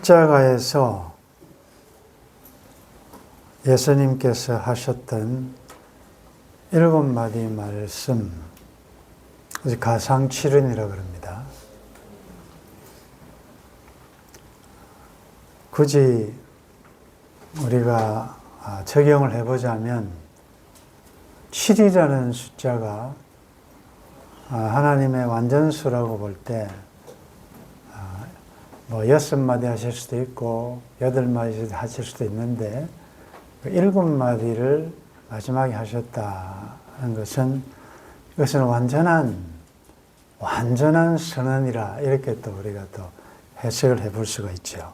십자가에서 예수님께서 하셨던 7마디 말씀, 가상칠언이라고 그럽니다. 굳이 우리가 적용을 해보자면 7이라는 숫자가 하나님의 완전수라고 볼 때 6마디 하실 수도 있고 8마디 하실 수도 있는데 7마디를 마지막에 하셨다는 것은 이것은 완전한 선언이라 이렇게 또 우리가 또 해석을 해볼 수가 있죠.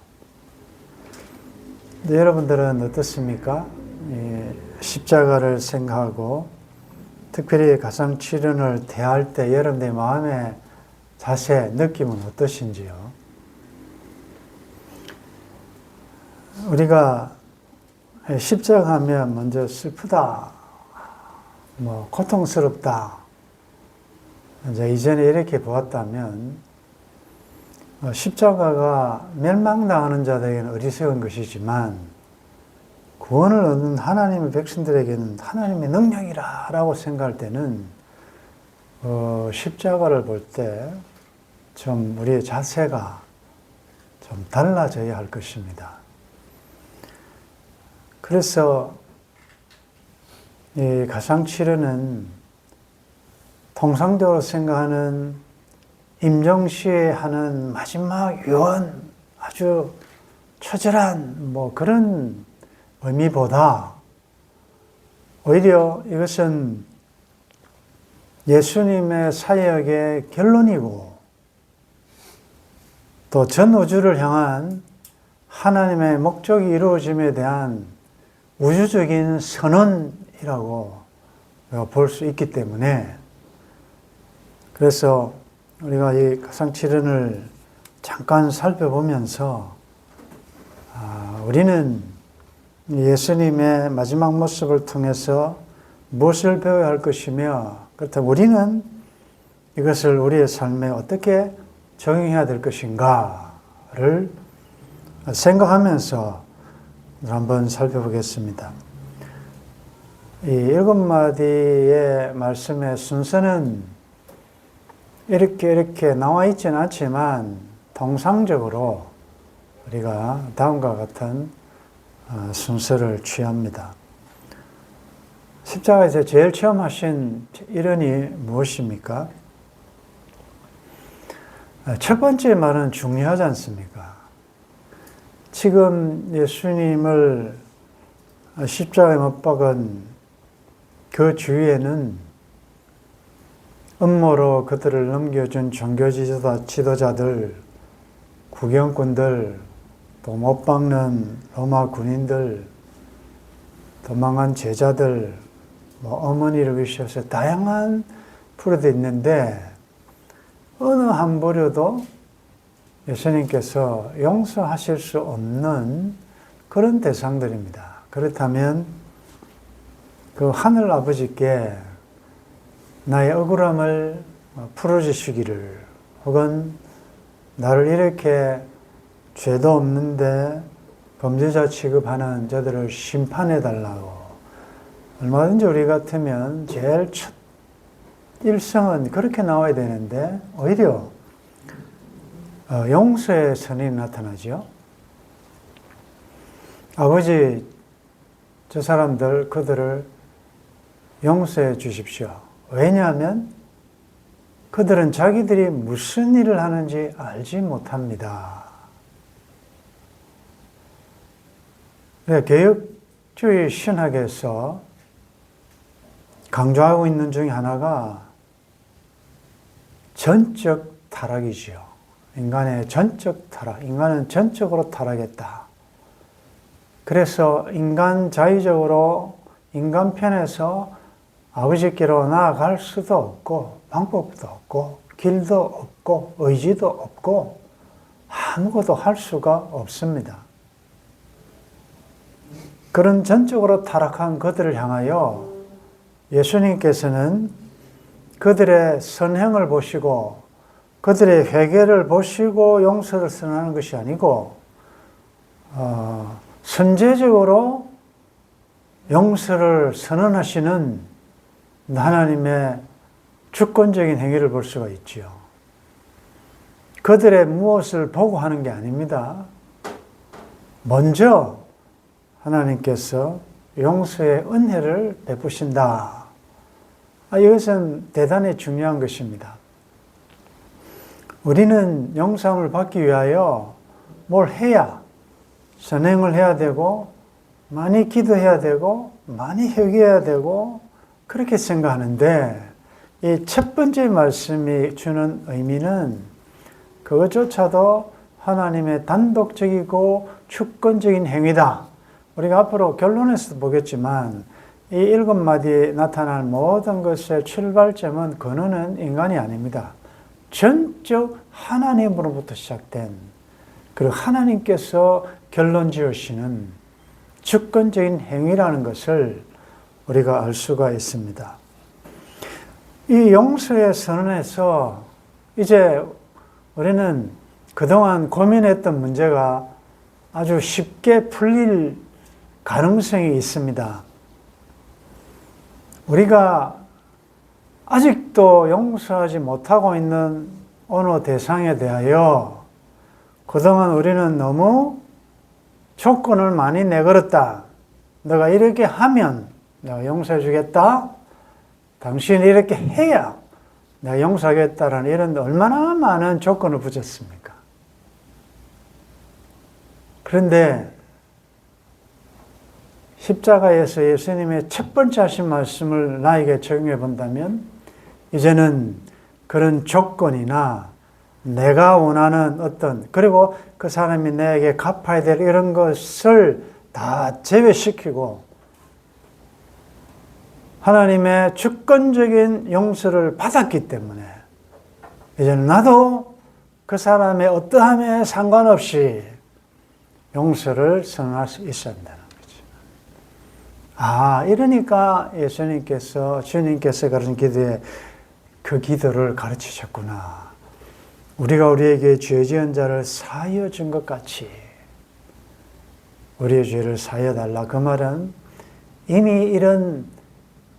근데 여러분들은 어떻습니까? 십자가를 생각하고 특별히 가상칠언을 대할 때 여러분들의 마음의 자세, 느낌은 어떠신지요? 우리가 십자가 하면 먼저 슬프다, 고통스럽다. 이제 이전에 이렇게 보았다면, 십자가가 멸망당하는 자들에게는 어리석은 것이지만, 구원을 얻는 하나님의 백성들에게는 하나님의 능력이라 라고 생각할 때는, 십자가를 볼 때 좀 우리의 자세가 좀 달라져야 할 것입니다. 그래서 이 가상칠언은 통상적으로 생각하는 임종시에 하는 마지막 유언, 아주 처절한 그런 의미보다 오히려 이것은 예수님의 사역의 결론이고 또 전 우주를 향한 하나님의 목적이 이루어짐에 대한 우주적인 선언이라고 볼 수 있기 때문에 그래서 우리가 이 가상칠언을 잠깐 살펴보면서 우리는 예수님의 마지막 모습을 통해서 무엇을 배워야 할 것이며 그렇다면 우리는 이것을 우리의 삶에 어떻게 적용해야 될 것인가를 생각하면서 한번 살펴보겠습니다. 이 7마디의 말씀의 순서는 이렇게 나와 있지는 않지만 통상적으로 우리가 다음과 같은 순서를 취합니다. 십자가에서 제일 처음 하신 일언이 무엇입니까? 첫 번째 말은 중요하지 않습니까? 지금 예수님을 십자가에 못 박은 그 주위에는 음모로 그들을 넘겨준 종교 지도자들, 구경꾼들, 또 못 박는 로마 군인들, 도망한 제자들, 어머니를 위시해서 다양한 부류도 있는데 어느 한 부류도 예수님께서 용서하실 수 없는 그런 대상들입니다. 그렇다면 그 하늘 아버지께 나의 억울함을 풀어주시기를 혹은 나를 이렇게 죄도 없는데 범죄자 취급하는 자들을 심판해달라고 얼마든지 우리 같으면 제일 첫 일성은 그렇게 나와야 되는데 오히려 용서의 선이 나타나죠. 아버지, 저 사람들, 그들을 용서해 주십시오. 왜냐하면 그들은 자기들이 무슨 일을 하는지 알지 못합니다. 개혁주의 신학에서 강조하고 있는 중에 하나가 전적 타락이지요. 인간의 전적 타락, 인간은 전적으로 타락했다. 그래서 인간 자의적으로 인간 편에서 아버지께로 나아갈 수도 없고 방법도 없고 길도 없고 의지도 없고 아무것도 할 수가 없습니다. 그런 전적으로 타락한 그들을 향하여 예수님께서는 그들의 선행을 보시고 그들의 회개를 보시고 용서를 선언하는 것이 아니고 선제적으로 용서를 선언하시는 하나님의 주권적인 행위를 볼 수가 있지요. 그들의 무엇을 보고 하는 게 아닙니다. 먼저 하나님께서 용서의 은혜를 베푸신다. 이것은 대단히 중요한 것입니다. 우리는 용서함을 받기 위하여 뭘 해야, 선행을 해야 되고, 많이 기도해야 되고, 많이 회개해야 되고, 그렇게 생각하는데, 이 첫 번째 말씀이 주는 의미는 그것조차도 하나님의 단독적이고 주권적인 행위다. 우리가 앞으로 결론에서도 보겠지만, 이 7마디에 나타날 모든 것의 출발점은 근원은 인간이 아닙니다. 전적 하나님으로부터 시작된, 그리고 하나님께서 결론 지으시는 주권적인 행위라는 것을 우리가 알 수가 있습니다. 이 용서의 선언에서 이제 우리는 그동안 고민했던 문제가 아주 쉽게 풀릴 가능성이 있습니다. 우리가 아직도 용서하지 못하고 있는 어느 대상에 대하여 그동안 우리는 너무 조건을 많이 내걸었다. 너가 이렇게 하면 내가 용서해 주겠다. 당신이 이렇게 해야 내가 용서하겠다라는 이런 얼마나 많은 조건을 붙였습니까? 그런데 십자가에서 예수님의 첫 번째 하신 말씀을 나에게 적용해 본다면 이제는 그런 조건이나 내가 원하는 어떤, 그리고 그 사람이 내게 갚아야 될 이런 것을 다 제외시키고 하나님의 주권적인 용서를 받았기 때문에 이제는 나도 그 사람의 어떠함에 상관없이 용서를 선언할 수 있어야 한다는 거죠. 이러니까 예수님께서, 주님께서 가르친 기도에 그 기도를 가르치셨구나. 우리가 우리에게 죄 지은 자를 사하여 준 것 같이 우리의 죄를 사하여 달라. 그 말은 이미 이런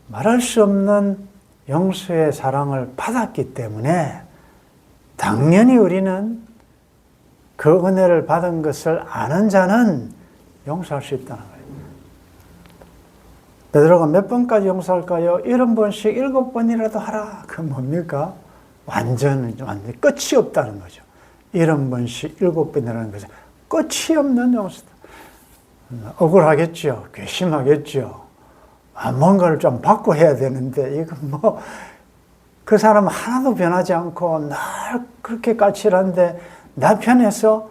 말할 수 없는 용서의 사랑을 받았기 때문에 당연히 우리는 그 은혜를 받은 것을 아는 자는 용서할 수 있다는 거예요. 베드로가 몇 번까지 용서할까요? 70번씩 7번이라도 하라. 그 뭡니까? 완전 끝이 없다는 거죠. 70번씩 7번이라는 거죠. 끝이 없는 용서다. 억울하겠죠. 괘씸하겠죠. 뭔가를 좀 받고 해야 되는데 이건 그 사람 하나도 변하지 않고 날 그렇게 까칠한데 나 편해서,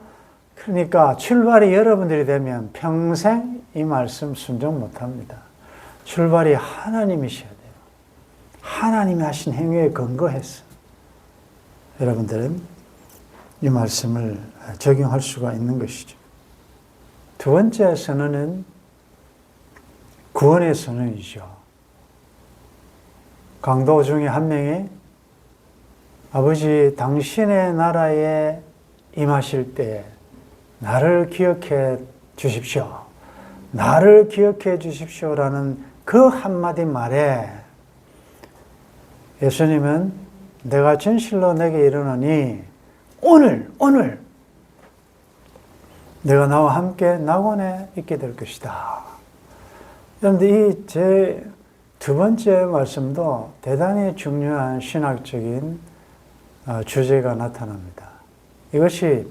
그러니까 출발이 여러분들이 되면 평생 이 말씀 순종 못합니다. 출발이 하나님이셔야 돼요. 하나님이 하신 행위에 근거해서 여러분들은 이 말씀을 적용할 수가 있는 것이죠. 두 번째 선언은 구원의 선언이죠. 강도 중에 한 명이 아버지 당신의 나라에 임하실 때 나를 기억해 주십시오. 나를 기억해 주십시오라는 그 한마디 말에 예수님은 내가 진실로 내게 이르노니 오늘 내가 나와 함께 낙원에 있게 될 것이다. 그런데 이 제 두 번째 말씀도 대단히 중요한 신학적인 주제가 나타납니다. 이것이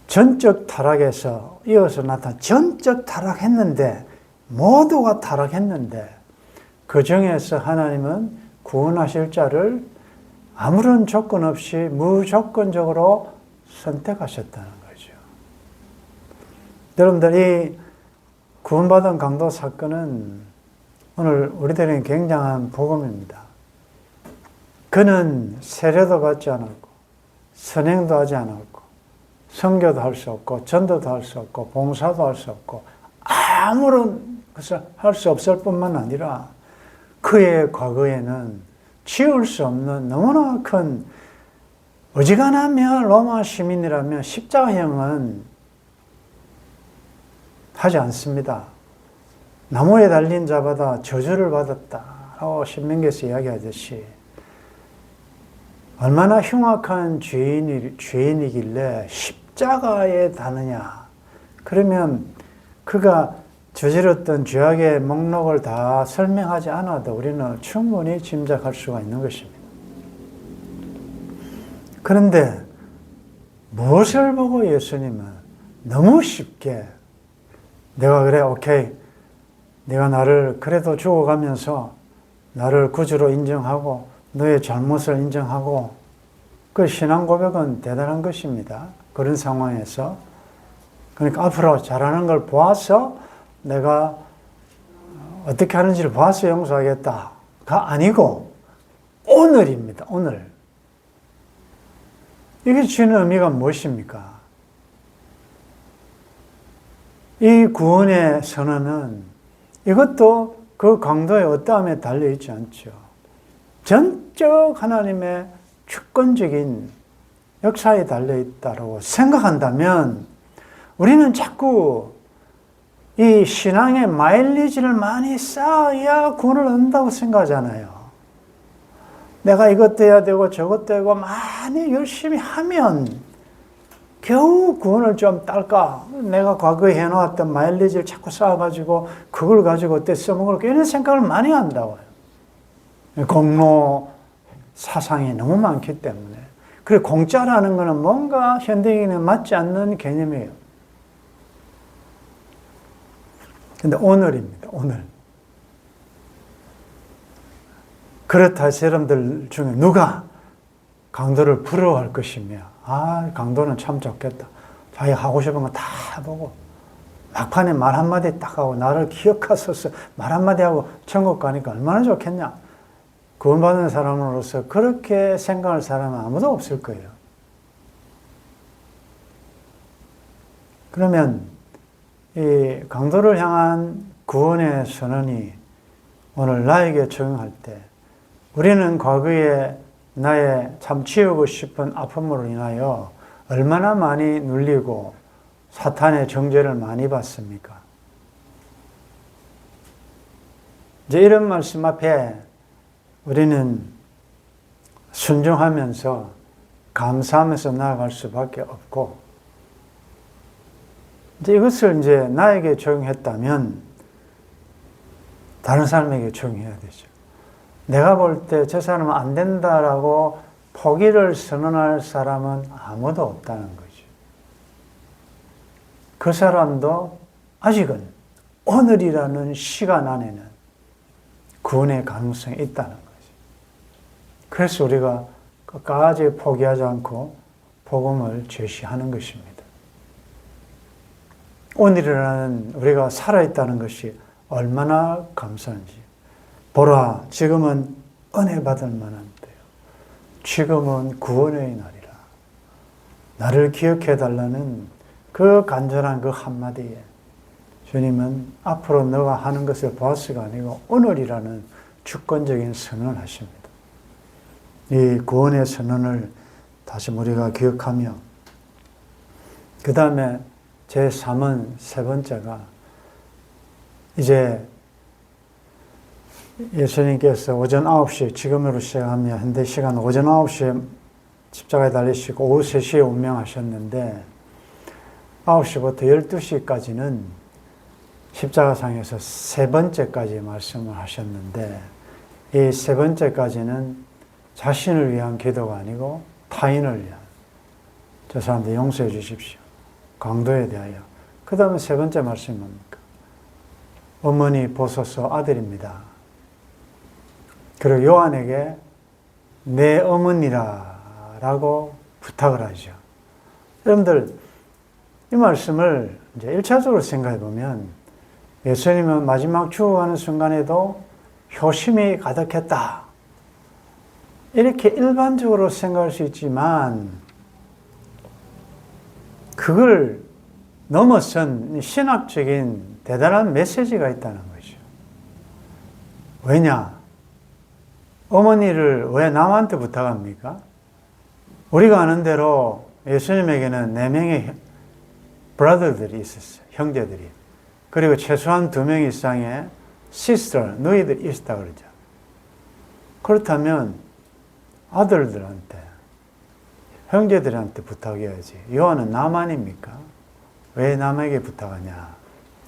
전적 타락에서 이어서 나타난 전적 타락했는데 모두가 타락했는데 그 중에서 하나님은 구원하실 자를 아무런 조건 없이 무조건적으로 선택하셨다는 거죠. 여러분들, 이 구원받은 강도 사건은 오늘 우리들에게 굉장한 복음입니다. 그는 세례도 받지 않았고 선행도 하지 않았고 선교도 할 수 없고 전도도 할 수 없고 봉사도 할 수 없고 아무런 것을 할 수 없을 뿐만 아니라 그의 과거에는 지울 수 없는 너무나 큰, 어지간하면 로마 시민이라면 십자가형은 하지 않습니다. 나무에 달린 자마다 저주를 받았다라고 신명기에서 이야기하듯이 얼마나 흉악한 죄인이길래 십자가에 다느냐. 그러면 그가 저질렀던 죄악의 목록을 다 설명하지 않아도 우리는 충분히 짐작할 수가 있는 것입니다. 그런데 무엇을 보고 예수님은 너무 쉽게 내가 그래 오케이 네가 나를 그래도 죽어가면서 나를 구주로 인정하고 너의 잘못을 인정하고 그 신앙 고백은 대단한 것입니다. 그런 상황에서 그러니까 앞으로 잘하는 걸 보아서 내가 어떻게 하는지를 봐서 용서하겠다가 아니고 오늘입니다. 오늘. 이게 주는 의미가 무엇입니까? 이 구원의 선언은 이것도 그 강도의 어떠함에 달려있지 않죠. 전적 하나님의 주권적인 역사에 달려있다고 생각한다면 우리는 자꾸 이 신앙의 마일리지를 많이 쌓아야 구원을 얻는다고 생각하잖아요. 내가 이것도 해야 되고 저것도 하고 많이 열심히 하면 겨우 구원을 좀 딸까? 내가 과거에 해놓았던 마일리지를 자꾸 쌓아가지고 그걸 가지고 어떻게 써먹을까? 이런 생각을 많이 한다고요. 공로 사상이 너무 많기 때문에. 그리고 공짜라는 것은 뭔가 현대인에 맞지 않는 개념이에요. 근데 오늘입니다. 오늘. 그렇다 사람들 중에 누가 강도를 부러워할 것이며 강도는 참 좋겠다. 자기 하고 싶은 거 다 해보고 막판에 말 한마디 딱 하고 나를 기억하소서 말 한마디 하고 천국 가니까 얼마나 좋겠냐. 구원받는 사람으로서 그렇게 생각할 사람은 아무도 없을 거예요. 그러면 이 강도를 향한 구원의 선언이 오늘 나에게 적용할 때 우리는 과거에 나의 참 치우고 싶은 아픔으로 인하여 얼마나 많이 눌리고 사탄의 정죄를 많이 받습니까? 이제 이런 말씀 앞에 우리는 순종하면서 감사하면서 나아갈 수밖에 없고 이것을 이제 나에게 적용했다면 다른 사람에게 적용해야 되죠. 내가 볼 때 저 사람은 안 된다라고 포기를 선언할 사람은 아무도 없다는 거죠. 그 사람도 아직은 오늘이라는 시간 안에는 구원의 가능성이 있다는 거죠. 그래서 우리가 끝까지 포기하지 않고 복음을 제시하는 것입니다. 오늘이라는 우리가 살아있다는 것이 얼마나 감사한지. 보라, 지금은 은혜 받을 만한 때요. 지금은 구원의 날이라. 나를 기억해 달라는 그 간절한 그 한마디에 주님은 앞으로 너가 하는 것을 보아서가 아니고 오늘이라는 주권적인 선언을 하십니다. 이 구원의 선언을 다시 우리가 기억하며 그 다음에 제3은 세 번째가 이제 예수님께서 오전 9시 지금으로 시작하며 현대 시간 오전 9시에 십자가에 달리시고 오후 3시에 운명하셨는데 9시부터 12시까지는 십자가상에서 세 번째까지 말씀을 하셨는데 이 세 번째까지는 자신을 위한 기도가 아니고 타인을 위한 저 사람들 용서해 주십시오. 강도에 대하여. 그 다음에 세 번째 말씀이 뭡니까? 어머니 보소서 아들입니다. 그리고 요한에게 내 어머니라 라고 부탁을 하죠. 여러분들 이 말씀을 이제 1차적으로 생각해 보면 예수님은 마지막 죽어가는 순간에도 효심이 가득했다. 이렇게 일반적으로 생각할 수 있지만 그걸 넘어선 신학적인 대단한 메시지가 있다는 거죠. 왜냐? 어머니를 왜 남한테 부탁합니까? 우리가 아는 대로 예수님에게는 4명의 브라더들이 있었어요. 형제들이. 그리고 최소한 2명 이상의 sister, 너희들이 있다 그러죠. 그렇다면 아들들한테, 형제들한테 부탁해야지. 요한은 남 아닙니까? 왜 남에게 부탁하냐?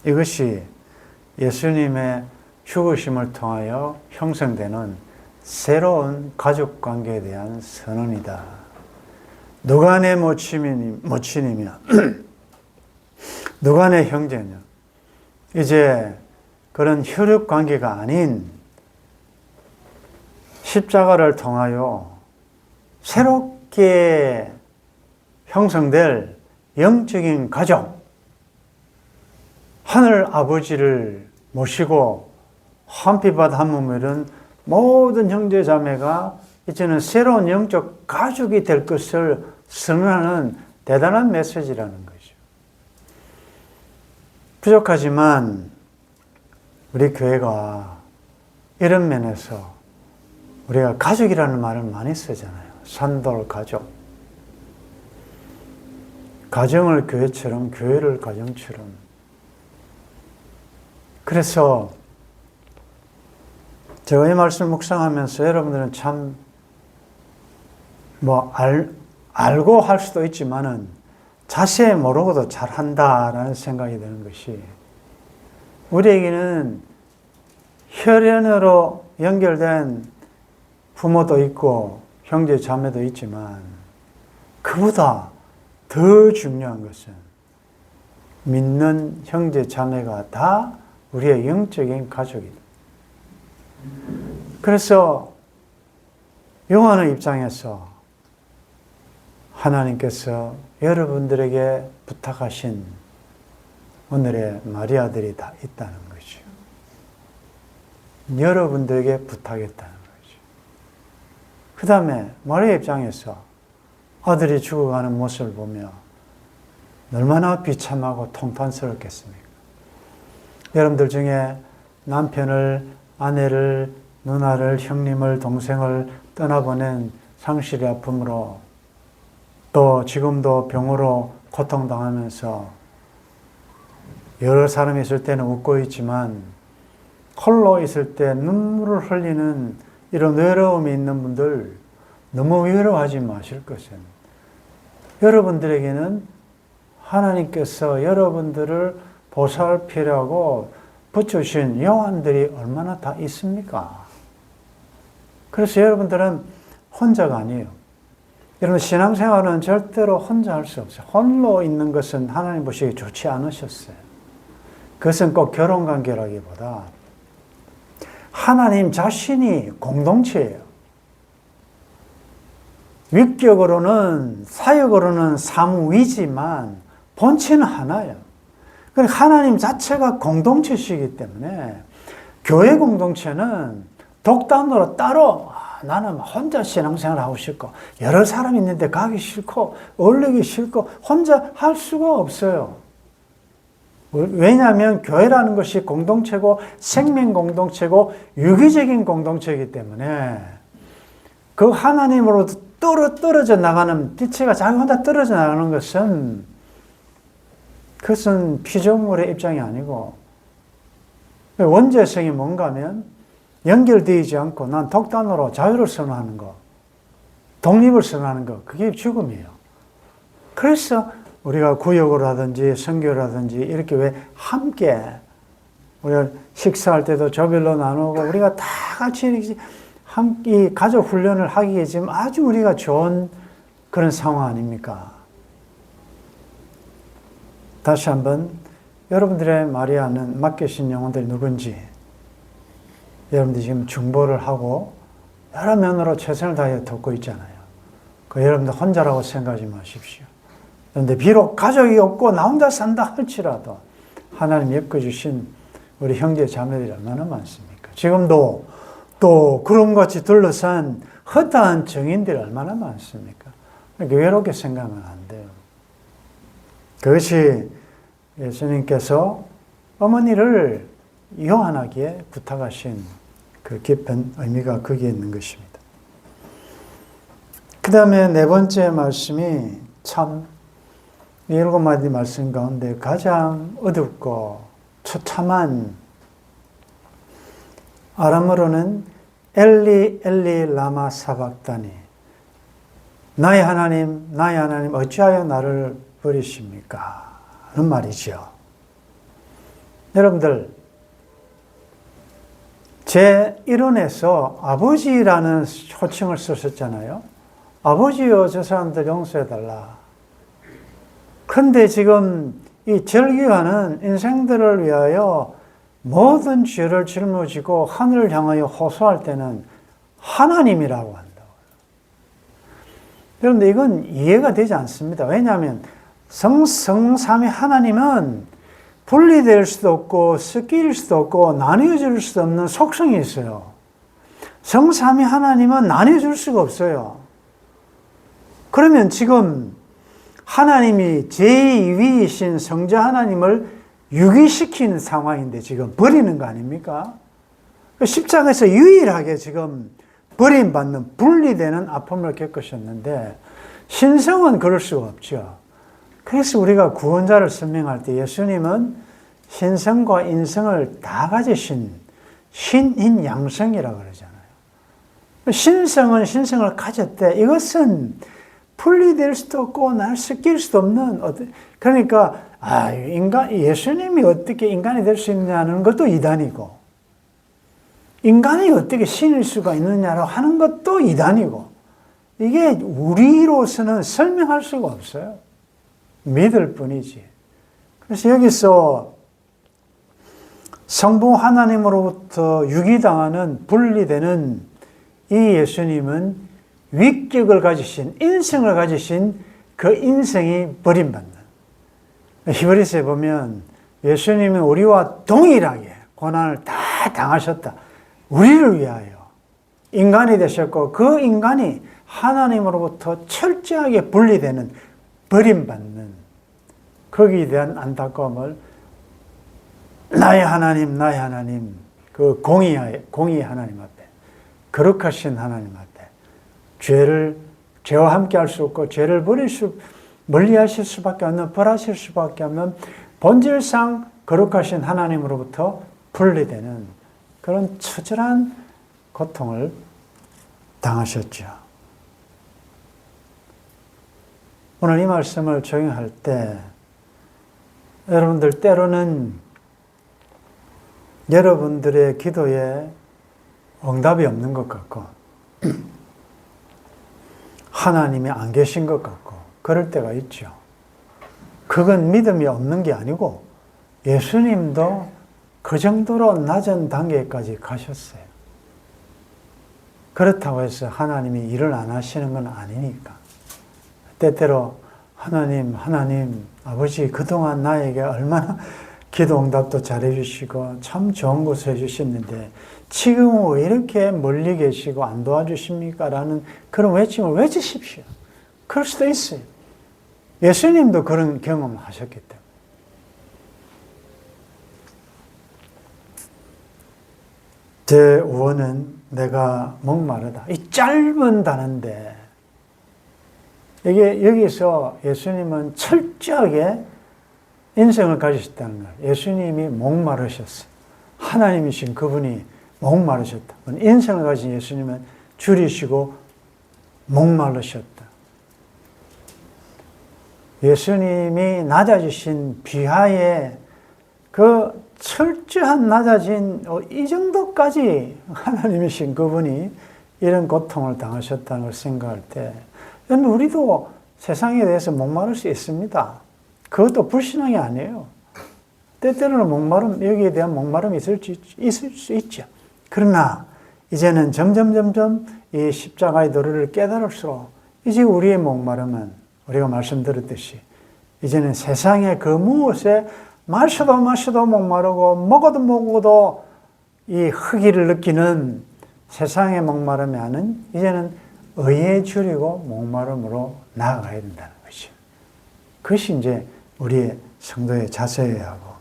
이것이 예수님의 죽으심을 통하여 형성되는 새로운 가족관계에 대한 선언이다. 누가 내 모친이며 누가 내 형제냐? 이제 그런 혈육관계가 아닌 십자가를 통하여 새롭게 형성될 영적인 가족, 하늘 아버지를 모시고 한 피밭 한 몸을 이룬 모든 형제 자매가 이제는 새로운 영적 가족이 될 것을 선언하는 대단한 메시지라는 거죠. 부족하지만 우리 교회가 이런 면에서 우리가 가족이라는 말을 많이 쓰잖아요. 산돌 가족. 가정을 교회처럼, 교회를 가정처럼. 그래서 제가 이 말씀을 묵상하면서 여러분들은 참 알고 할 수도 있지만은 자세히 모르고도 잘한다라는 생각이 드는 것이, 우리에게는 혈연으로 연결된 부모도 있고 형제 자매도 있지만 그보다 더 중요한 것은 믿는 형제 자매가 다 우리의 영적인 가족이다. 그래서 요한의 입장에서 하나님께서 여러분들에게 부탁하신 오늘의 마리아들이 다 있다는 거죠. 여러분들에게 부탁했다는 거죠. 그 다음에 마리아 입장에서 아들이 죽어가는 모습을 보며 얼마나 비참하고 통탄스럽겠습니까? 여러분들 중에 남편을, 아내를, 누나를, 형님을, 동생을 떠나보낸 상실의 아픔으로 또 지금도 병으로 고통당하면서 여러 사람이 있을 때는 웃고 있지만 홀로 있을 때 눈물을 흘리는 이런 외로움이 있는 분들, 너무 외로워하지 마실 것은 여러분들에게는 하나님께서 여러분들을 보살피려고 붙여주신 요한들이 얼마나 다 있습니까? 그래서 여러분들은 혼자가 아니에요. 여러분, 신앙생활은 절대로 혼자 할 수 없어요. 홀로 있는 것은 하나님 보시기에 좋지 않으셨어요. 그것은 꼭 결혼관계라기보다 하나님 자신이 공동체예요. 위격으로는, 사역으로는 사무이지만 본체는 하나예요. 그러니까 하나님 자체가 공동체시기 때문에 교회 공동체는 독단으로 따로 나는 혼자 신앙생활 하고 싶고 여러 사람 있는데 가기 싫고 어울리기 싫고 혼자 할 수가 없어요. 왜냐하면 교회라는 것이 공동체고 생명 공동체고 유기적인 공동체이기 때문에 그 하나님으로 떨어져 나가는, 빛체가 자기 혼자 떨어져 나가는 그것은 피조물의 입장이 아니고, 원죄성이 뭔가 하면 연결되지 않고 난 독단으로 자유를 선언하는 거, 독립을 선언하는 거, 그게 죽음이에요. 그래서 우리가 구역을 하든지 선교를 하든지 이렇게 왜 함께 우리가 식사할 때도 조별로 나누고 우리가 다 같이 이렇게 이 가족 훈련을 하기에 지금 아주 우리가 좋은 그런 상황 아닙니까? 다시 한번 여러분들의 마리아는 맡기신 영혼들이 누군지 여러분들이 지금 중보를 하고 여러 면으로 최선을 다해 돕고 있잖아요. 그 여러분들 혼자라고 생각하지 마십시오. 그런데 비록 가족이 없고 나 혼자 산다 할지라도 하나님 엮어주신 우리 형제 자매들이 얼마나 많습니까? 지금도 또 구름같이 둘러싼 허다한 증인들이 얼마나 많습니까? 그러니까 외롭게 생각하면 안 돼요. 그것이 예수님께서 어머니를 요한하기에 부탁하신 그 깊은 의미가 거기에 있는 것입니다. 그 다음에 네 번째 말씀이 참 7마디 말씀 가운데 가장 어둡고 처참한 아람어로는 엘리 엘리 라마 사박다니, 나의 하나님 어찌하여 나를 버리십니까? 하는 말이죠. 여러분들, 제1원에서 아버지라는 호칭을 썼었잖아요. 아버지여, 저 사람들 용서해달라. 근데 지금 이 절기하는 인생들을 위하여 모든 죄를 짊어지고 하늘을 향하여 호소할 때는 하나님이라고 한다고. 그런데 이건 이해가 되지 않습니다. 왜냐하면 성삼위 하나님은 분리될 수도 없고 섞일 수도 없고 나뉘어질 수도 없는 속성이 있어요. 성삼위 하나님은 나뉘어질 수가 없어요. 그러면 지금 하나님이 제2위이신 성자 하나님을 유기시키는 상황인데 지금 버리는 거 아닙니까? 십자가에서 유일하게 지금 버림받는, 분리되는 아픔을 겪으셨는데 신성은 그럴 수가 없죠. 그래서 우리가 구원자를 설명할 때 예수님은 신성과 인성을 다 가지신 신인 양성이라고 그러잖아요. 신성은 신성을 가졌대. 이것은 분리될 수도 없고 날 섞일 수도 없는, 그러니까 예수님이 어떻게 인간이 될 수 있느냐는 것도 이단이고, 인간이 어떻게 신일 수가 있느냐고 하는 것도 이단이고, 이게 우리로서는 설명할 수가 없어요. 믿을 뿐이지. 그래서 여기서 성부 하나님으로부터 유기당하는, 분리되는 이 예수님은 위격을 가지신, 인성을 가지신 그 인성이 버림받는. 히브리서에 보면 예수님은 우리와 동일하게 고난을 다 당하셨다. 우리를 위하여 인간이 되셨고 그 인간이 하나님으로부터 철저하게 분리되는, 버림받는, 거기에 대한 안타까움을 나의 하나님, 그 공의의 하나님 앞에, 거룩하신 하나님 앞에 죄와 함께 할 수 없고 죄를 멀리하실 수밖에 없는, 벌하실 수밖에 없는 본질상 거룩하신 하나님으로부터 분리되는 그런 처절한 고통을 당하셨죠. 오늘 이 말씀을 적용할 때 여러분들 때로는 여러분들의 기도에 응답이 없는 것 같고 하나님이 안 계신 것 같고 그럴 때가 있죠. 그건 믿음이 없는 게 아니고 예수님도 그 정도로 낮은 단계까지 가셨어요. 그렇다고 해서 하나님이 일을 안 하시는 건 아니니까. 때때로 하나님 아버지 그동안 나에게 얼마나 기도 응답도 잘해주시고 참 좋은 것을 해주셨는데 지금은 왜 이렇게 멀리 계시고 안 도와주십니까? 라는 그런 외침을 외치십시오. 그럴 수도 있어요. 예수님도 그런 경험을 하셨기 때문에. 제5원은 내가 목마르다. 이 짧은 단어인데 이게 여기서 예수님은 철저하게 인성을 가지셨다는 거예요. 예수님이 목마르셨어요. 하나님이신 그분이 목마르셨다. 인성을 가진 예수님은 줄이시고 목마르셨다. 예수님이 낮아지신 비하에 그 철저한 낮아진 이 정도까지 하나님이신 그분이 이런 고통을 당하셨다는 걸 생각할 때 우리도 세상에 대해서 목마를 수 있습니다. 그것도 불신앙이 아니에요. 때때로는 목마름, 여기에 대한 목마름이 있을 수 있죠. 그러나 이제는 점점 이 십자가의 도리를 깨달을수록 이제 우리의 목마름은 우리가 말씀드렸듯이 이제는 세상의 그 무엇에 마셔도 목마르고 먹어도 이 허기를 느끼는 세상의 목마름이 아닌 이제는 의에 줄이고 목마름으로 나아가야 된다는 것이죠. 그것이 이제 우리의 성도의 자세여야 하고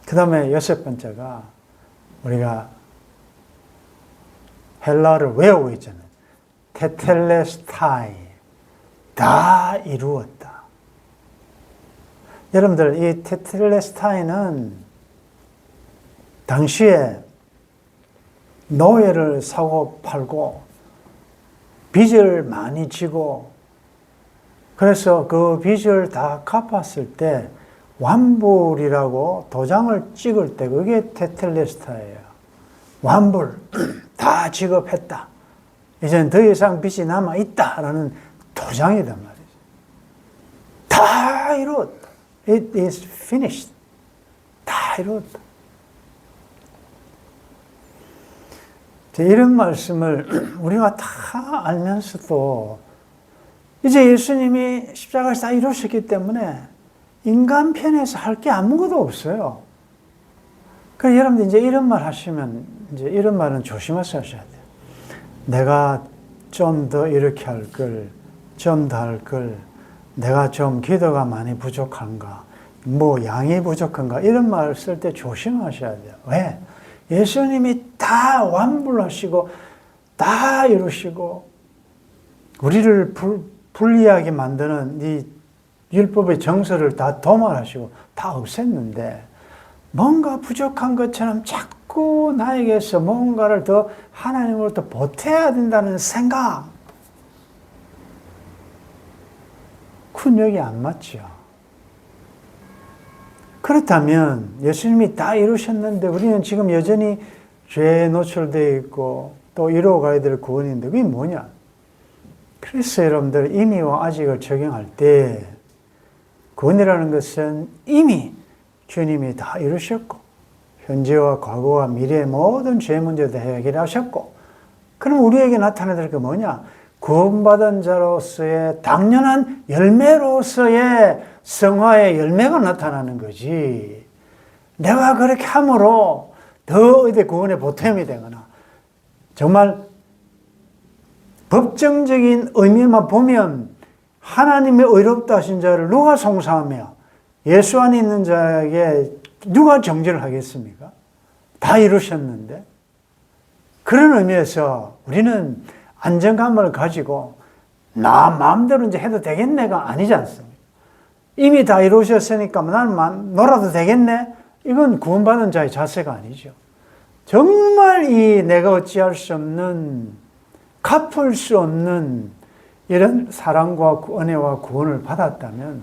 그 다음에 6번째가 우리가 헬라어를 외우고 있잖아요. 테텔레스타이, 다 이루었다. 여러분들 이 테텔레스타이는 당시에 노예를 사고 팔고 빚을 많이 지고 그래서 그 빚을 다 갚았을 때 완불이라고 도장을 찍을 때 그게 테텔레스타예요. 완불 다 지급했다. 이제는 더 이상 빚이 남아있다라는 도장이단 말이죠. 다 이루었다. It is finished. 다 이루었다. 이런 말씀을 우리가 다 알면서도 이제 예수님이 십자가에서 다 이루셨기 때문에 인간 편에서 할 게 아무것도 없어요. 그래서 여러분들 이제 이런 말 하시면 이제 이런 말은 조심해서 하셔야 돼요. 내가 좀 더 이렇게 할 걸, 좀 더 할 걸, 내가 좀 기도가 많이 부족한가, 뭐 양이 부족한가 이런 말 쓸 때 조심하셔야 돼요. 왜? 예수님이 다 완불하시고 다 이루시고 우리를 불리하게 만드는 이 율법의 정서를 다 도말하시고 다 없앴는데 뭔가 부족한 것처럼 자꾸 나에게서 뭔가를 더 하나님으로부터 보태야 된다는 생각, 쿤역이 안 맞죠. 그렇다면 예수님이 다 이루셨는데 우리는 지금 여전히 죄에 노출되어 있고 또 이루어가야 될 구원인데 그게 뭐냐? 그래서 여러분들 이미와 아직을 적용할 때 구원이라는 것은 이미 주님이 다 이루셨고 현재와 과거와 미래의 모든 죄 문제도 해결하셨고 그럼 우리에게 나타나야 될 게 뭐냐? 구원받은 자로서의 당연한 열매로서의 성화의 열매가 나타나는 거지. 내가 그렇게 함으로 더 구원의 보탬이 되거나 정말 법정적인 의미만 보면 하나님의 의롭다 하신 자를 누가 송사하며 예수 안에 있는 자에게 누가 정죄를 하겠습니까? 다 이루셨는데. 그런 의미에서 우리는 안정감을 가지고 나 마음대로 이제 해도 되겠네가 아니지 않습니까? 이미 다 이루셨으니까 나는 놀아도 되겠네? 이건 구원받은 자의 자세가 아니죠. 정말 이 내가 어찌할 수 없는, 갚을 수 없는 이런 사랑과 은혜와 구원을 받았다면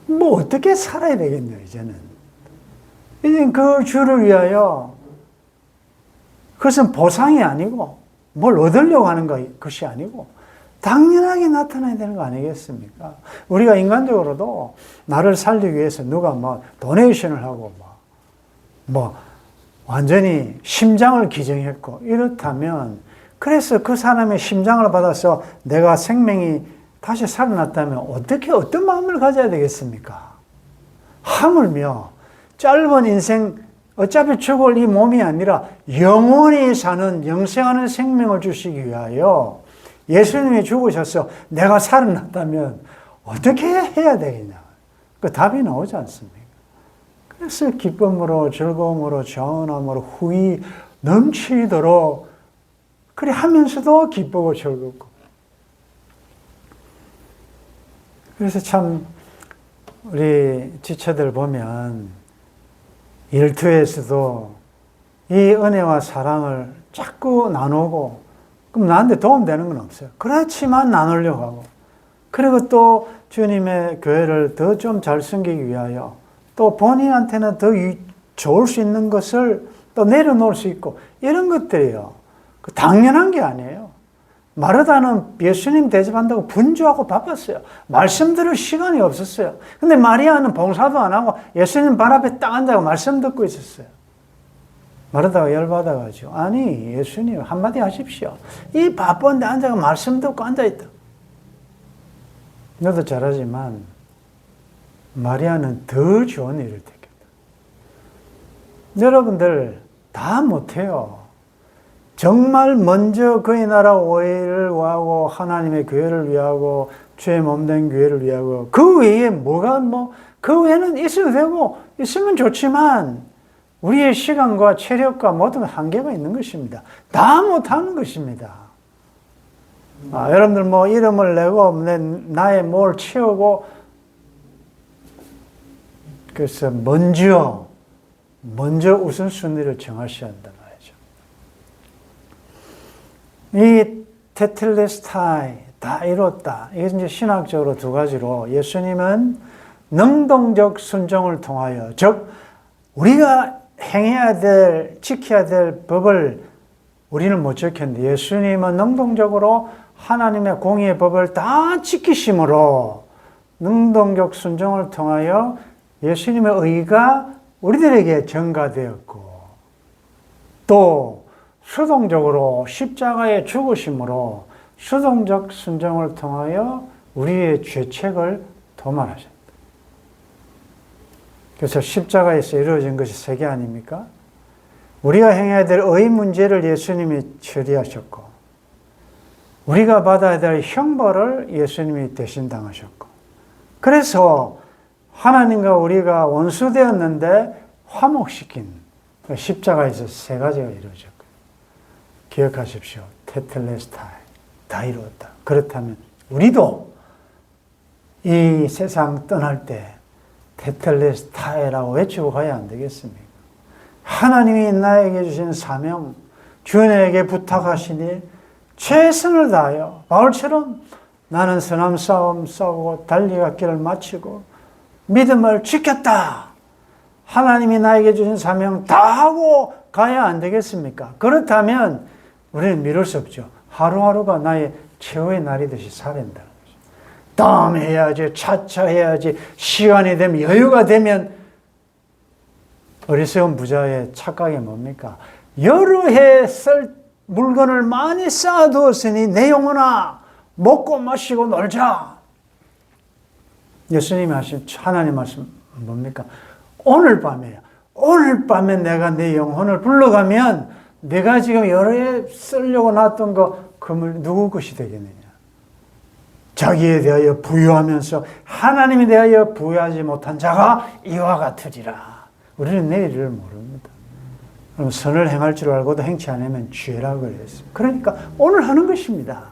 뭐 어떻게 살아야 되겠네요, 이제는. 이제 그 주를 위하여 그것은 보상이 아니고 뭘 얻으려고 하는 것이 아니고 당연하게 나타나야 되는 거 아니겠습니까? 우리가 인간적으로도 나를 살리기 위해서 누가 뭐 도네이션을 하고 뭐 완전히 심장을 기증했고 이렇다면 그래서 그 사람의 심장을 받아서 내가 생명이 다시 살아났다면 어떤 마음을 가져야 되겠습니까? 하물며 짧은 인생 어차피 죽을 이 몸이 아니라 영원히 사는 영생하는 생명을 주시기 위하여 예수님이 죽으셔서 내가 살아났다면 어떻게 해야 되겠냐? 그 답이 나오지 않습니까? 그래서 기쁨으로 즐거움으로 전함으로 후이 넘치도록 그래 하면서도 기쁘고 즐겁고 그래서 참 우리 지체들 보면 일터에서도 이 은혜와 사랑을 자꾸 나누고 그럼 나한테 도움되는 건 없어요. 그렇지만 나누려고 하고 그리고 또 주님의 교회를 더 좀 잘 섬기기 위하여 또 본인한테는 더 좋을 수 있는 것을 또 내려놓을 수 있고 이런 것들이요. 당연한 게 아니에요. 마르다는 예수님 대접한다고 분주하고 바빴어요. 말씀 들을 시간이 없었어요. 근데 마리아는 봉사도 안 하고 예수님 발 앞에 딱 앉아서 말씀 듣고 있었어요. 마르다가 열받아가지고 아니 예수님 한마디 하십시오. 이 바쁜데 앉아서 말씀 듣고 앉아있다. 너도 잘하지만 마리아는 더 좋은 일을 택했다. 여러분들 다 못해요. 정말 먼저 그의 나라 오해를 구하고 하나님의 교회를 위하고 주의 몸된 교회를 위하고 그 외에 그 외에는 있어도 되고 있으면 좋지만 우리의 시간과 체력과 모든 한계가 있는 것입니다. 다 못하는 것입니다. 여러분들 이름을 내고 나의 뭘 채우고 그래서 먼저 먼저 우선순위를 정하셔야 한단 말이죠. 이 테텔레스타이, 다 이뤘다. 이게 이제 신학적으로 두 가지로 예수님은 능동적 순종을 통하여, 즉 우리가 행해야 될, 지켜야 될 법을 우리는 못 지켰는데 예수님은 능동적으로 하나님의 공의의 법을 다 지키심으로 능동적 순종을 통하여 예수님의 의가 우리들에게 전가되었고, 또 수동적으로 십자가에 죽으심으로 수동적 순종을 통하여 우리의 죄책을 도말하셨다. 그래서 십자가에서 이루어진 것이 세 개 아닙니까? 우리가 행해야 될 의 문제를 예수님이 처리하셨고, 우리가 받아야 될 형벌을 예수님이 대신 당하셨고, 그래서 하나님과 우리가 원수되었는데 화목시킨 십자가에서 세 가지가 이루어졌고요. 기억하십시오. 테텔레스타이, 다 이루었다. 그렇다면 우리도 이 세상 떠날 때 테텔레스타이라고 외치고 가야 안 되겠습니까? 하나님이 나에게 주신 사명, 주님에게 부탁하신 일, 최선을 다하여 바울처럼 나는 선한 싸움 싸우고 달려갔기를 마치고 믿음을 지켰다. 하나님이 나에게 주신 사명 다 하고 가야 안 되겠습니까? 그렇다면 우리는 미룰 수 없죠. 하루하루가 나의 최후의 날이듯이 살아야 된다는 거죠. 다음 해야지, 차차 해야지, 시간이 되면, 여유가 되면. 어리석은 부자의 착각이 뭡니까? 여러 해 쓸 물건을 많이 쌓아두었으니 내 영혼아 먹고 마시고 놀자. 예수님이 하신 하나님 말씀 뭡니까? 오늘 밤에요. 오늘 밤에 내가 내 영혼을 불러가면 내가 지금 여러 해 쓰려고 놨던 그물 누구 것이 되겠느냐? 자기에 대하여 부유하면서 하나님에 대하여 부유하지 못한 자가 이와 같으리라. 우리는 내일을 모릅니다. 그럼 선을 행할 줄 알고도 행치 않으면 죄라고 그랬습니다. 그러니까 오늘 하는 것입니다.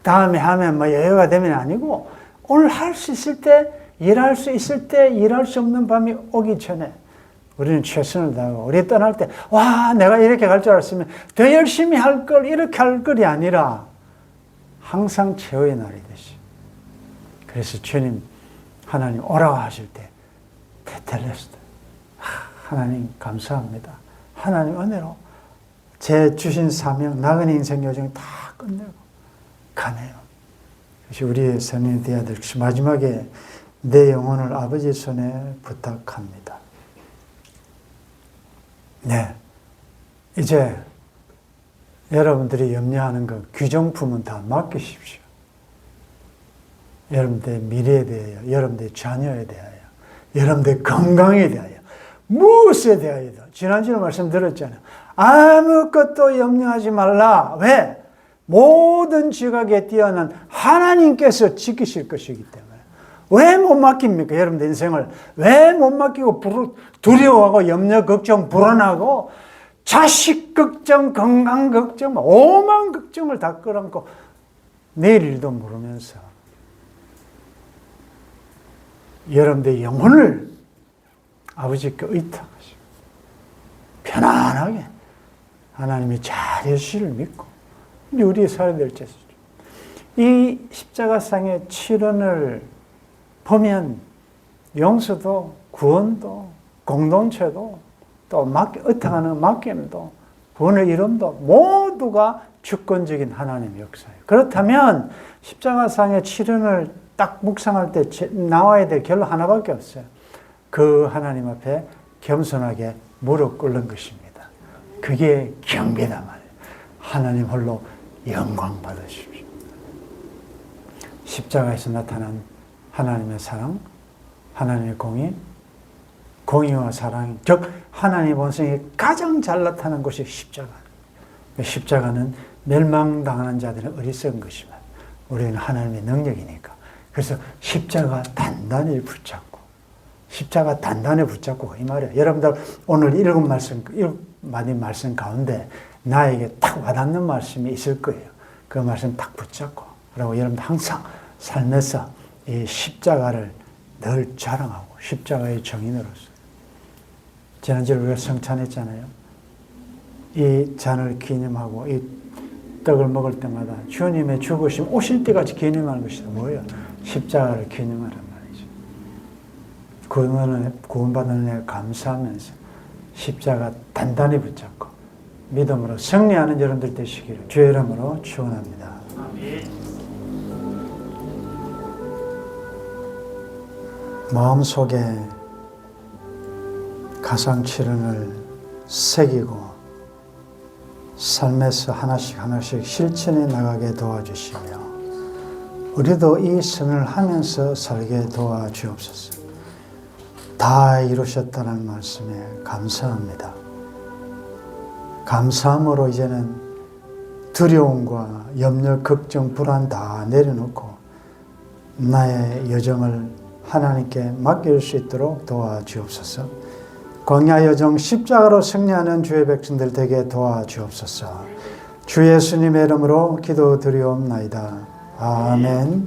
다음에 하면 여유가 되면 아니고 오늘 할 수 있을 때, 일할 수 있을 때, 일할 수 없는 밤이 오기 전에 우리는 최선을 다하고, 우리 떠날 때 와 내가 이렇게 갈 줄 알았으면 더 열심히 할 걸, 이렇게 할 걸이 아니라 항상 최후의 날이듯이. 그래서 주님 하나님 오라고 하실 때 테텔레스타, 하나님 감사합니다. 하나님 은혜로 제 주신 사명, 나그네 인생 여정 다 끝내고 가네요. 그래서 우리의 선이 되어야 될 것이, 마지막에 내 영혼을 아버지 손에 부탁합니다. 네, 이제 여러분들이 염려하는 그 귀정품은 다 맡기십시오. 여러분들의 미래에 대하여, 여러분들의 자녀에 대하여, 여러분들의 건강에 대하여, 무엇에 대하여도 지난주에 말씀드렸잖아요. 아무것도 염려하지 말라. 왜? 모든 지각에 뛰어난 하나님께서 지키실 것이기 때문에. 왜 못 맡깁니까? 여러분들 인생을 왜 못 맡기고 두려워하고 염려, 걱정, 불안하고 자식 걱정, 건강 걱정, 오만 걱정을 다 끌어안고 내일 일도 모르면서 여러분들의 영혼을 아버지께 의탁하시고 편안하게 하나님이 잘 해주시를 믿고 이제 우리의 살아야 될 죄수죠. 이 십자가상의 치른을 보면 용서도 구원도 공동체도 또 의탁하는 맡김도 구원의 이름도 모두가 주권적인 하나님의 역사예요. 그렇다면 십자가상의 치른을 딱 묵상할 때 나와야 될 결론 하나밖에 없어요. 그 하나님 앞에 겸손하게 무릎 꿇는 것입니다. 그게 경배다 말이에요. 하나님 홀로 영광 받으십시오. 십자가에서 나타난 하나님의 사랑, 하나님의 공의, 공의와 사랑, 즉 하나님의 본성이 가장 잘 나타난 곳이 십자가예요. 십자가는 멸망당하는 자들은 어리석은 것이지만 우리는 하나님의 능력이니까. 그래서 십자가 단단히 붙잡고, 십자가 단단히 붙잡고 이 말이에요. 여러분들 오늘 일곱 말씀 가운데 나에게 딱 와닿는 말씀이 있을 거예요. 그 말씀 딱 붙잡고, 그리고 여러분들 항상 삶에서 이 10자가를 늘 자랑하고 10자가의 정인으로서 지난주에 우리가 성찬했잖아요. 이 잔을 기념하고 이 떡을 먹을 때마다 주님의 죽으심 오실 때까지 기념하는 것이 뭐예요? 십자가를 기념하란 말이죠. 구원받은 은혜에 감사하면서 십자가 단단히 붙잡고 믿음으로 승리하는 여러분들 되시기를 주의 이름으로 축원합니다. 마음속에 가상칠언을 새기고 삶에서 하나씩 실천해 나가게 도와주시며 우리도 이 선을 하면서 살게 도와주옵소서. 다 이루셨다는 말씀에 감사합니다. 감사함으로 이제는 두려움과 염려, 걱정, 불안 다 내려놓고 나의 여정을 하나님께 맡길 수 있도록 도와주옵소서. 광야 여정 십자가로 승리하는 주의 백성들 되게 도와주옵소서. 주 예수님의 이름으로 기도드리옵나이다. 아멘.